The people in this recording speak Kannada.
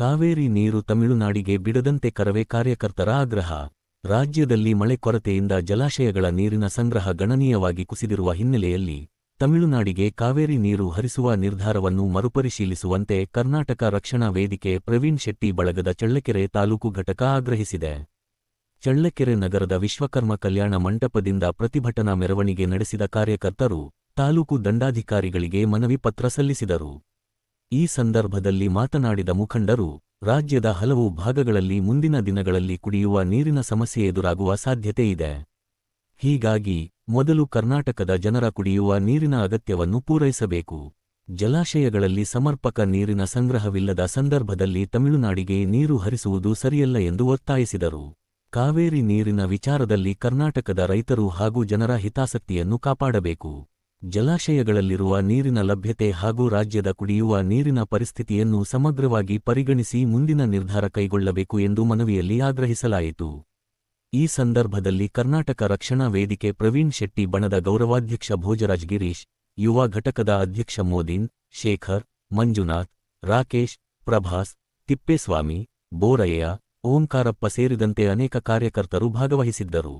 ಕಾವೇರಿ ನೀರು ತಮಿಳುನಾಡಿಗೆ ಬಿಡದಂತೆ ಕರವೇ ಕಾರ್ಯಕರ್ತರ ಆಗ್ರಹ. ರಾಜ್ಯದಲ್ಲಿ ಮಳೆ ಕೊರತೆಯಿಂದ ಜಲಾಶಯಗಳ ನೀರಿನ ಸಂಗ್ರಹ ಗಣನೀಯವಾಗಿ ಕುಸಿದಿರುವ ಹಿನ್ನೆಲೆಯಲ್ಲಿ ತಮಿಳುನಾಡಿಗೆ ಕಾವೇರಿ ನೀರು ಹರಿಸುವ ನಿರ್ಧಾರವನ್ನು ಮರುಪರಿಶೀಲಿಸುವಂತೆ ಕರ್ನಾಟಕ ರಕ್ಷಣಾ ವೇದಿಕೆ ಪ್ರವೀಣ್ ಶೆಟ್ಟಿ ಬಳಗದ ಚಳ್ಳಕೆರೆ ತಾಲೂಕು ಘಟಕ ಆಗ್ರಹಿಸಿದೆ. ಚಳ್ಳಕೆರೆ ನಗರದ ವಿಶ್ವಕರ್ಮ ಕಲ್ಯಾಣ ಮಂಟಪದಿಂದ ಪ್ರತಿಭಟನಾ ಮೆರವಣಿಗೆ ನಡೆಸಿದ ಕಾರ್ಯಕರ್ತರು ತಾಲೂಕು ದಂಡಾಧಿಕಾರಿಗಳಿಗೆ ಮನವಿ ಪತ್ರ ಸಲ್ಲಿಸಿದರು. ಈ ಸಂದರ್ಭದಲ್ಲಿ ಮಾತನಾಡಿದ ಮುಖಂಡರು, ರಾಜ್ಯದ ಹಲವು ಭಾಗಗಳಲ್ಲಿ ಮುಂದಿನ ದಿನಗಳಲ್ಲಿ ಕುಡಿಯುವ ನೀರಿನ ಸಮಸ್ಯೆ ಎದುರಾಗುವ ಸಾಧ್ಯತೆ ಇದೆ. ಹೀಗಾಗಿ ಮೊದಲು ಕರ್ನಾಟಕದ ಜನರ ಕುಡಿಯುವ ನೀರಿನ ಅಗತ್ಯವನ್ನು ಪೂರೈಸಬೇಕು. ಜಲಾಶಯಗಳಲ್ಲಿ ಸಮರ್ಪಕ ನೀರಿನ ಸಂಗ್ರಹವಿಲ್ಲದ ಸಂದರ್ಭದಲ್ಲಿ ತಮಿಳುನಾಡಿಗೆ ನೀರು ಹರಿಸುವುದು ಸರಿಯಲ್ಲ ಎಂದು ಒತ್ತಾಯಿಸಿದರು. ಕಾವೇರಿ ನೀರಿನ ವಿಚಾರದಲ್ಲಿ ಕರ್ನಾಟಕದ ರೈತರು ಹಾಗೂ ಜನರ ಹಿತಾಸಕ್ತಿಯನ್ನು ಕಾಪಾಡಬೇಕು. ಜಲಾಶಯಗಳಲ್ಲಿರುವ ನೀರಿನ ಲಭ್ಯತೆ ಹಾಗೂ ರಾಜ್ಯದ ಕುಡಿಯುವ ನೀರಿನ ಪರಿಸ್ಥಿತಿಯನ್ನು ಸಮಗ್ರವಾಗಿ ಪರಿಗಣಿಸಿ ಮುಂದಿನ ನಿರ್ಧಾರ ಕೈಗೊಳ್ಳಬೇಕು ಎಂದು ಮನವಿಯಲ್ಲಿ ಆಗ್ರಹಿಸಲಾಯಿತು. ಈ ಸಂದರ್ಭದಲ್ಲಿ ಕರ್ನಾಟಕ ರಕ್ಷಣಾ ವೇದಿಕೆ ಪ್ರವೀಣ್ ಶೆಟ್ಟಿ ಬಣದ ಗೌರವಾಧ್ಯಕ್ಷ ಭೋಜರಾಜ್ ಗಿರೀಶ್, ಯುವ ಘಟಕದ ಅಧ್ಯಕ್ಷ ಮೋದಿನ್, ಶೇಖರ್, ಮಂಜುನಾಥ್, ರಾಕೇಶ್, ಪ್ರಭಾಸ್, ತಿಪ್ಪೇಸ್ವಾಮಿ, ಬೋರಯ್ಯ, ಓಂಕಾರಪ್ಪ ಸೇರಿದಂತೆ ಅನೇಕ ಕಾರ್ಯಕರ್ತರು ಭಾಗವಹಿಸಿದ್ದರು.